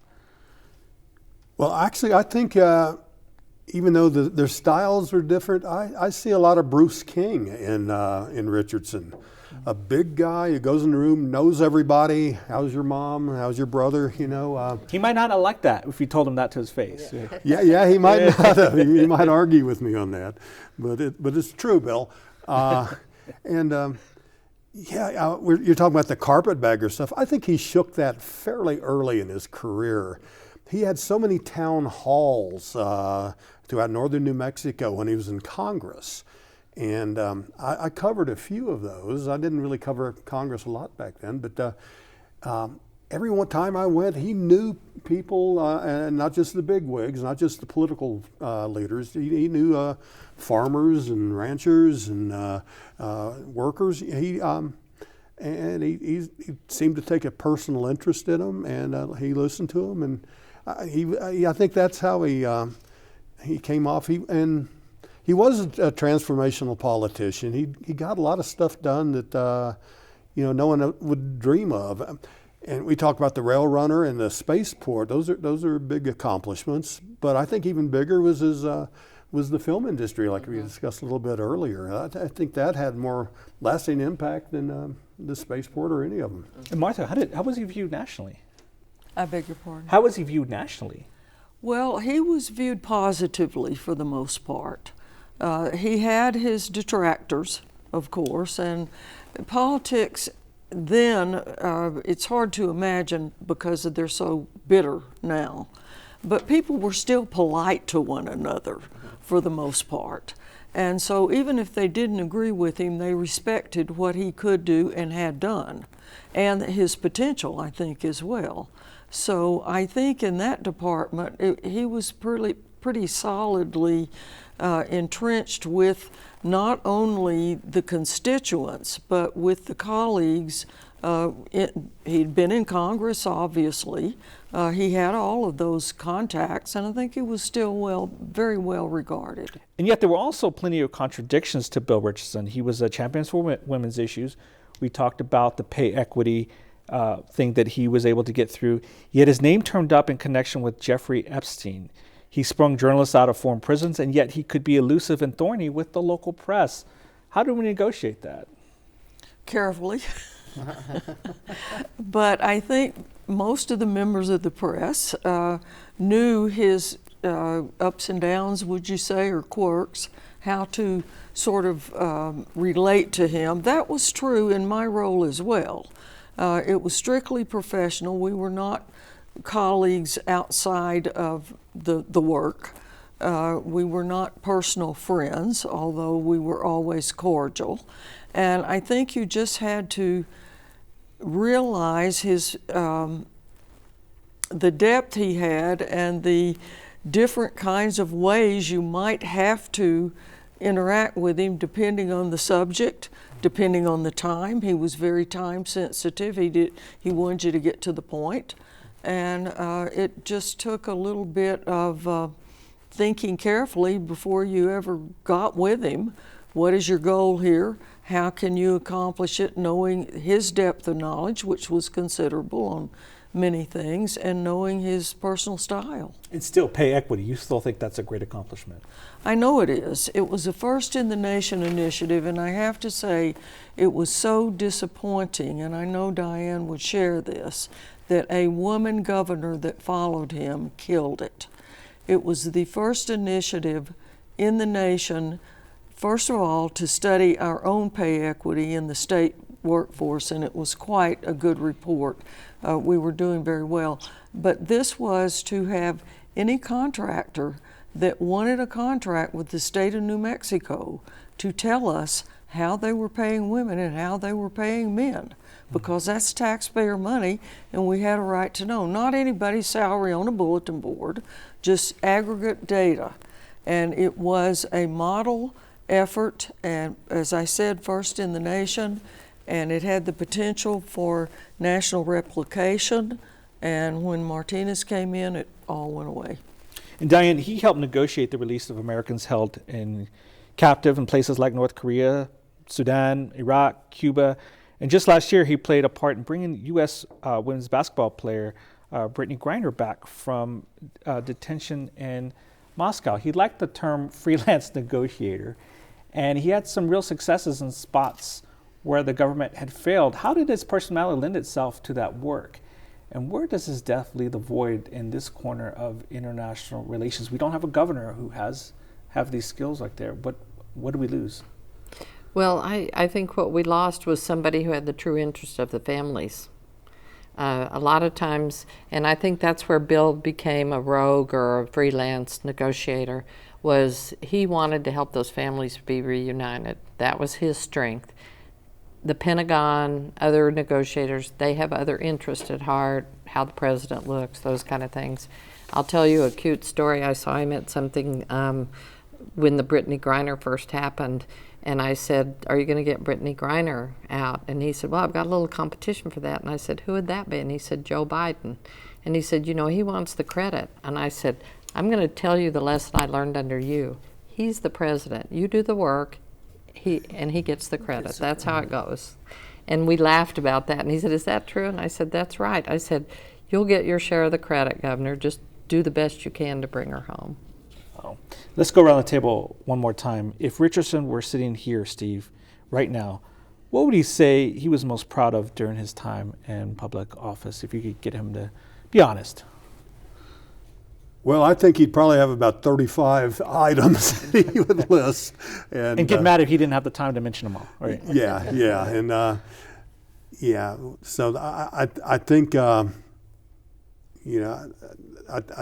Well, actually, I think even though their styles are different, I see a lot of Bruce King in Richardson. A big guy who goes in the room, knows everybody. How's your mom? How's your brother? You know. He might not have liked that if you told him that to his face. Yeah, he might not have. He might argue with me on that, but it's true, Bill. You're talking about the carpetbagger stuff. I think he shook that fairly early in his career. He had so many town halls throughout northern New Mexico when he was in Congress. And I covered a few of those. I didn't really cover Congress a lot back then, but every one time I went, he knew people, and not just the bigwigs, not just the political leaders. He knew farmers and ranchers and workers. He seemed to take a personal interest in them, and he listened to them, and I think that's how he came off. He was a transformational politician. He got a lot of stuff done that no one would dream of. And we talk about the rail runner and the spaceport. Those are big accomplishments. But I think even bigger was the film industry, like we discussed a little bit earlier. I think that had more lasting impact than the spaceport or any of them. And Martha, how was he viewed nationally? I beg your pardon? How was he viewed nationally? Well, he was viewed positively for the most part. He had his detractors, of course, and politics then, it's hard to imagine because they're so bitter now, but people were still polite to one another for the most part. And so even if they didn't agree with him, they respected what he could do and had done, and his potential, I think, as well. So I think in that department, he was pretty solidly entrenched with not only the constituents, but with the colleagues. He'd been in Congress, obviously. He had all of those contacts, and I think he was still very well regarded. And yet there were also plenty of contradictions to Bill Richardson. He was a champion for women's issues. We talked about the pay equity thing that he was able to get through. Yet his name turned up in connection with Jeffrey Epstein. He sprung journalists out of foreign prisons, and yet he could be elusive and thorny with the local press. How do we negotiate that? Carefully. But I think most of the members of the press knew his ups and downs, would you say, or quirks, how to sort of relate to him. That was true in my role as well. It was strictly professional. We were not colleagues outside of the work. We were not personal friends, although we were always cordial. And I think you just had to realize the depth he had and the different kinds of ways you might have to interact with him depending on the subject, depending on the time. He was very time sensitive. He wanted you to get to the point. And it just took a little bit of thinking carefully before you ever got with him. What is your goal here? How can you accomplish it? Knowing his depth of knowledge, which was considerable on many things, and knowing his personal style. And still pay equity. You still think that's a great accomplishment? I know it is. It was a first in the nation initiative, and I have to say it was so disappointing, and I know Diane would share this, that a woman governor that followed him killed it. It was the first initiative in the nation, first of all, to study our own pay equity in the state workforce, and it was quite a good report. We were doing very well. But this was to have any contractor that wanted a contract with the state of New Mexico to tell us how they were paying women and how they were paying men, because that's taxpayer money, and we had a right to know. Not anybody's salary on a bulletin board, just aggregate data. And it was a model effort, and as I said, first in the nation, and it had the potential for national replication, and when Martinez came in, it all went away. And Diane, he helped negotiate the release of Americans held in captive in places like North Korea, Sudan, Iraq, Cuba, and just last year he played a part in bringing U.S. Women's basketball player Brittany Griner back from detention in Moscow. He liked the term freelance negotiator, and he had some real successes in spots where the government had failed. How did his personality lend itself to that work? And where does his death leave the void in this corner of international relations? We don't have a governor who have these skills like that. What do we lose? Well, I think what we lost was somebody who had the true interest of the families. A lot of times, and I think that's where Bill became a rogue or a freelance negotiator, was he wanted to help those families be reunited. That was his strength. The Pentagon, other negotiators, they have other interests at heart, how the president looks, those kind of things. I'll tell you a cute story. I saw him at something when the Brittany Griner first happened, and I said, "Are you going to get Brittany Griner out?" And he said, "Well, I've got a little competition for that." And I said, "Who would that be?" And he said, "Joe Biden." And he said, "You know, he wants the credit." And I said, "I'm going to tell you the lesson I learned under you. He's the president. You do the work, he gets the credit. That's how it goes." And we laughed about that. And he said, "Is that true?" And I said, "That's right." I said, "You'll get your share of the credit, Governor. Just do the best you can to bring her home." Oh. Let's go around the table one more time. If Richardson were sitting here, Steve, right now, what would he say he was most proud of during his time in public office, if you could get him to be honest? Well, I think he'd probably have about 35 items that he would list. And get mad if he didn't have the time to mention them all, right? Yeah, and so I think I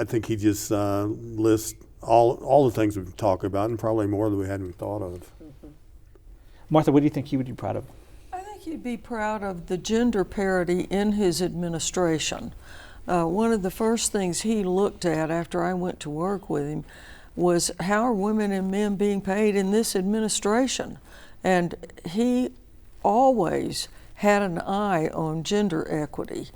think he just lists all the things we've talked about, and probably more than we hadn't thought of. Martha, what do you think he would be proud of? I think he'd be proud of the gender parity in his administration. One of the first things he looked at after I went to work with him was how are women and men being paid in this administration? And he always had an eye on gender equity.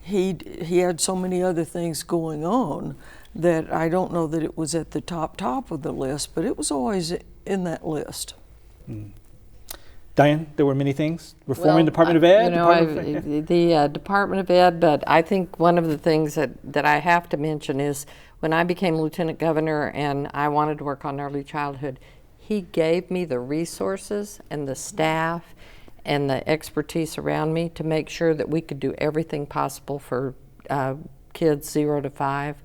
He had so many other things going on that I don't know that it was at the top of the list, but it was always in that list. Diane, there were many things. Reforming Department of Ed? The Department of Ed, but I think one of the things that I have to mention is when I became Lieutenant Governor and I wanted to work on early childhood, he gave me the resources and the staff and the expertise around me to make sure that we could do everything possible for kids 0 to 5.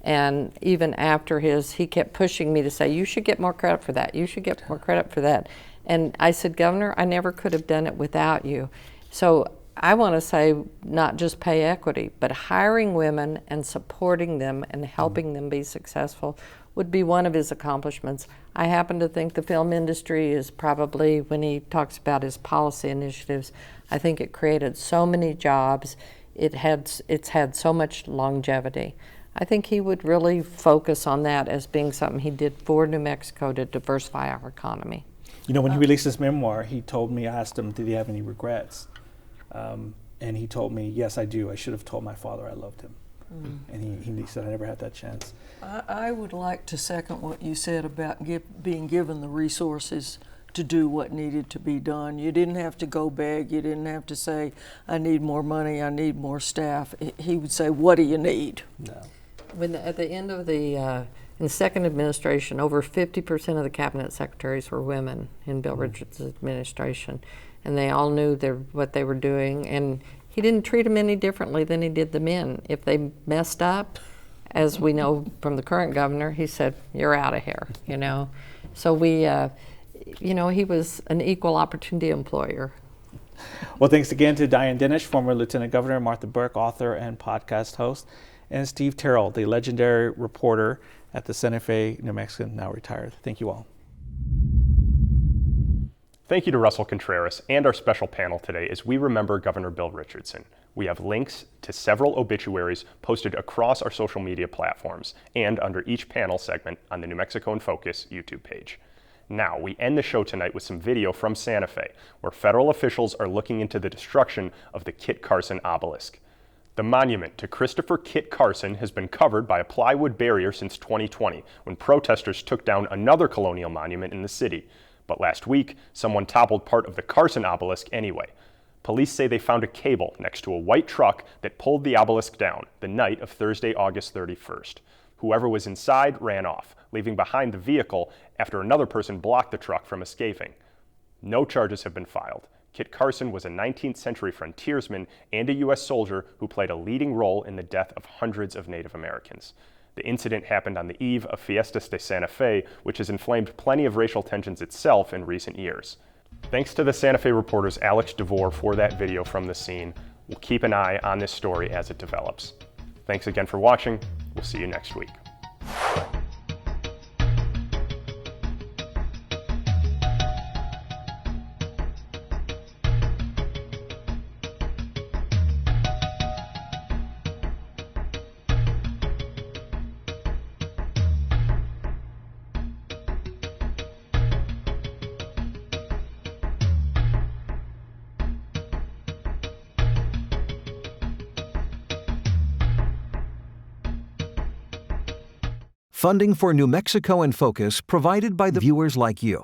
And even after he kept pushing me to say, you should get more credit for that, you should get more credit for that. And I said, Governor, I never could have done it without you. So I want to say not just pay equity, but hiring women and supporting them and helping them be successful would be one of his accomplishments. I happen to think the film industry is probably, when he talks about his policy initiatives, I think it created so many jobs, it's had so much longevity. I think he would really focus on that as being something he did for New Mexico to diversify our economy. You know, when he released his memoir, he told me, I asked him, did he have any regrets? And he told me, yes, I do. I should have told my father I loved him. And he said, I never had that chance. I would like to second what you said about being given the resources to do what needed to be done. You didn't have to go beg. You didn't have to say, I need more money, I need more staff. He would say, what do you need? No. At the end of in the second administration, over 50% of the cabinet secretaries were women in Bill Richardson's administration, and they all knew what they were doing, and he didn't treat them any differently than he did the men. If they messed up, as we know from the current governor, he said, you're out of here, you know. So he was an equal opportunity employer. Well, thanks again to Diane Denich, former Lieutenant Governor, Martha Burke, author and podcast host, and Steve Terrell, the legendary reporter at the Santa Fe New Mexican, now retired. Thank you all. Thank you to Russell Contreras and our special panel today as we remember Governor Bill Richardson. We have links to several obituaries posted across our social media platforms and under each panel segment on the New Mexico in Focus YouTube page. Now, we end the show tonight with some video from Santa Fe, where federal officials are looking into the destruction of the Kit Carson obelisk. The monument to Christopher Kit Carson has been covered by a plywood barrier since 2020, when protesters took down another colonial monument in the city. But last week, someone toppled part of the Carson obelisk anyway. Police say they found a cable next to a white truck that pulled the obelisk down the night of Thursday, August 31st. Whoever was inside ran off, leaving behind the vehicle after another person blocked the truck from escaping. No charges have been filed. Kit Carson was a 19th century frontiersman and a U.S. soldier who played a leading role in the death of hundreds of Native Americans. The incident happened on the eve of Fiestas de Santa Fe, which has inflamed plenty of racial tensions itself in recent years. Thanks to the Santa Fe reporters Alex DeVore for that video from the scene. We'll keep an eye on this story as it develops. Thanks again for watching. We'll see you next week. Funding for New Mexico in Focus provided by the viewers like you.